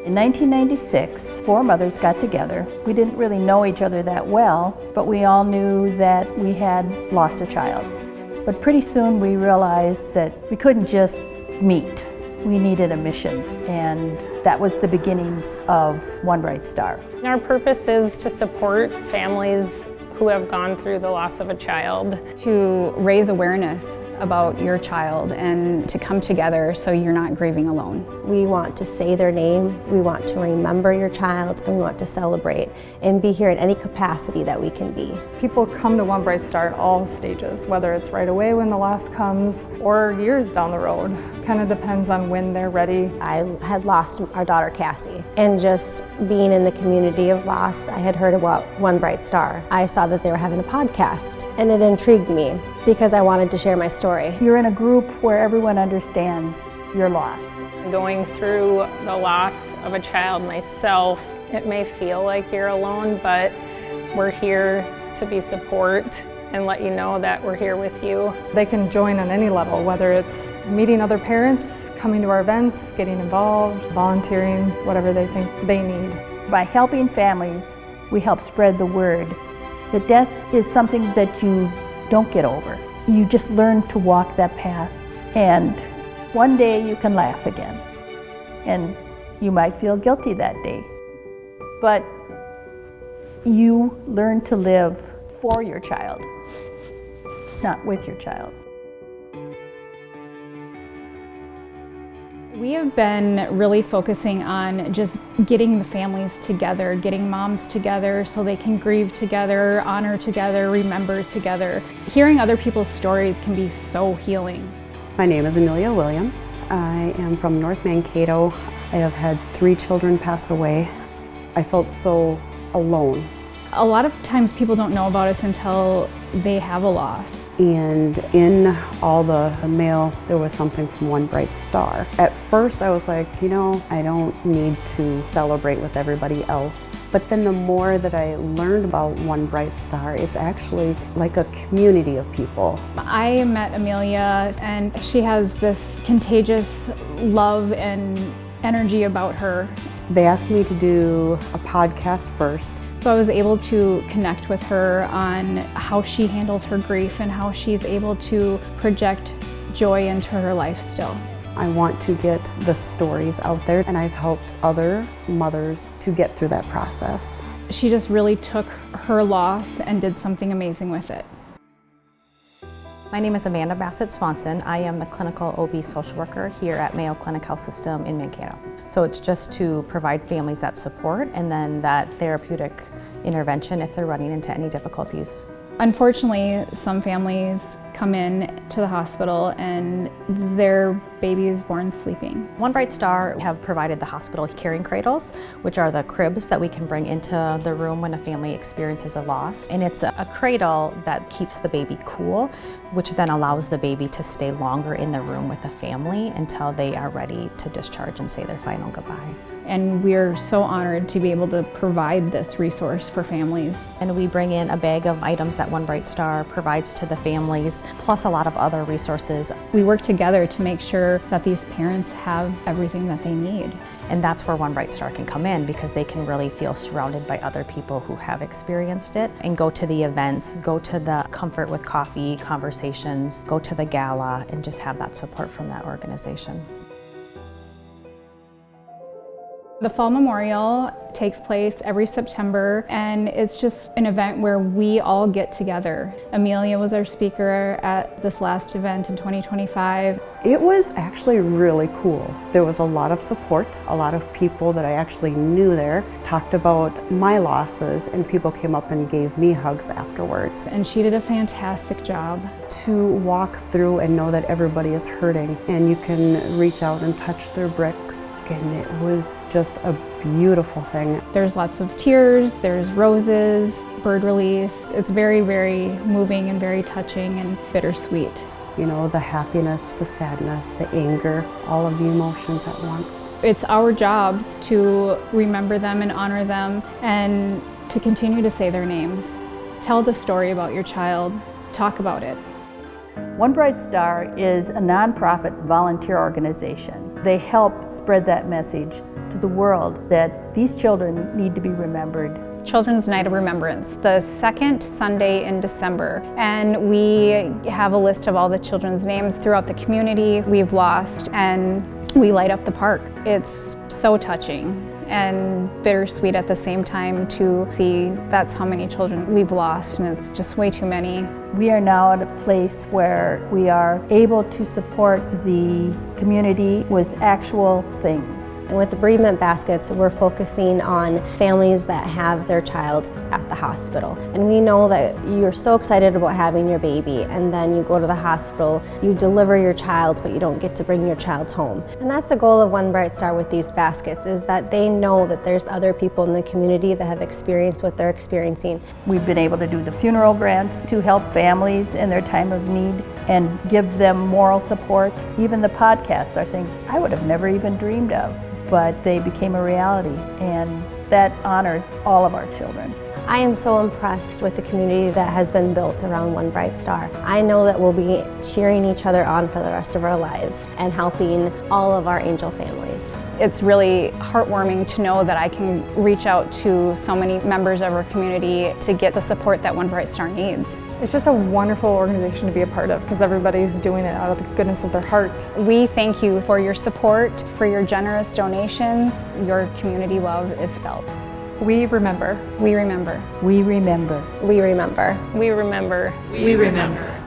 In 1996, 4 mothers got together. We didn't really know each other that well, but we all knew that we had lost a child. But pretty soon we realized that we couldn't just meet. We needed a mission, and that was the beginnings of One Bright Star. Our purpose is to support families who have gone through the loss of a child. To raise awareness about your child and to come together so you're not grieving alone. We want to say their name, we want to remember your child, and we want to celebrate and be here in any capacity that we can be. People come to One Bright Star at all stages, whether it's right away when the loss comes or years down the road. Kind of depends on when they're ready. I had lost our daughter Cassie, and just being in the community of loss, I had heard about One Bright Star. I saw that they were having a podcast, and it intrigued me because I wanted to share my story. You're in a group where everyone understands your loss. Going through the loss of a child myself, it may feel like you're alone, but we're here to be support and let you know that we're here with you. They can join on any level, whether it's meeting other parents, coming to our events, getting involved, volunteering, whatever they think they need. By helping families, we help spread the word that death is something that you don't get over. You just learn to walk that path, and one day you can laugh again. And you might feel guilty that day, but you learn to live for your child, not with your child. We have been really focusing on just getting the families together, getting moms together so they can grieve together, honor together, remember together. Hearing other people's stories can be so healing. My name is Amelia Williams. I am from North Mankato. I have had 3 children pass away. I felt so alone. A lot of times people don't know about us until they have a loss. And in all the mail, there was something from One Bright Star. At first I was like, I don't need to celebrate with everybody else. But then the more that I learned about One Bright Star, it's actually like a community of people. I met Amelia, and she has this contagious love and energy about her. They asked me to do a podcast first. So I was able to connect with her on how she handles her grief and how she's able to project joy into her life still. I want to get the stories out there, and I've helped other mothers to get through that process. She just really took her loss and did something amazing with it. My name is Amanda Bassett Swanson. I am the clinical OB social worker here at Mayo Clinic Health System in Mankato. So it's just to provide families that support and then that therapeutic intervention if they're running into any difficulties. Unfortunately, some families come in to the hospital and their baby is born sleeping. One Bright Star have provided the hospital carrying cradles, which are the cribs that we can bring into the room when a family experiences a loss. And it's a cradle that keeps the baby cool, which then allows the baby to stay longer in the room with the family until they are ready to discharge and say their final goodbye. And we're so honored to be able to provide this resource for families. And we bring in a bag of items that One Bright Star provides to the families, plus a lot of other resources. We work together to make sure that these parents have everything that they need. And that's where One Bright Star can come in, because they can really feel surrounded by other people who have experienced it and go to the events, go to the Comfort with Coffee conversations, go to the gala, and just have that support from that organization. The Fall Memorial takes place every September, and it's just an event where we all get together. Amelia was our speaker at this last event in 2025. It was actually really cool. There was a lot of support. A lot of people that I actually knew there talked about my losses, and people came up and gave me hugs afterwards. And she did a fantastic job. To walk through and know that everybody is hurting and you can reach out and touch their bricks. And it was just a beautiful thing. There's lots of tears, there's roses, bird release. It's very, very moving and very touching and bittersweet. The happiness, the sadness, the anger, all of the emotions at once. It's our jobs to remember them and honor them and to continue to say their names. Tell the story about your child. Talk about it. One Bright Star is a nonprofit volunteer organization. They help spread that message to the world that these children need to be remembered. Children's Night of Remembrance, the second Sunday in December. And we have a list of all the children's names throughout the community we've lost, and we light up the park. It's so touching and bittersweet at the same time to see that's how many children we've lost, and it's just way too many. We are now at a place where we are able to support the community with actual things. And with the bereavement baskets, we're focusing on families that have their child at the hospital. And we know that you're so excited about having your baby, and then you go to the hospital, you deliver your child, but you don't get to bring your child home. And that's the goal of One Bright Star with these baskets, is that they know that there's other people in the community that have experienced what they're experiencing. We've been able to do the funeral grants to help families in their time of need and give them moral support. Even the podcasts are things I would have never even dreamed of, but they became a reality, and that honors all of our children. I am so impressed with the community that has been built around One Bright Star. I know that we'll be cheering each other on for the rest of our lives and helping all of our angel families. It's really heartwarming to know that I can reach out to so many members of our community to get the support that One Bright Star needs. It's just a wonderful organization to be a part of because everybody's doing it out of the goodness of their heart. We thank you for your support, for your generous donations. Your community love is felt. We remember. We remember. We remember. We remember. We remember. We remember.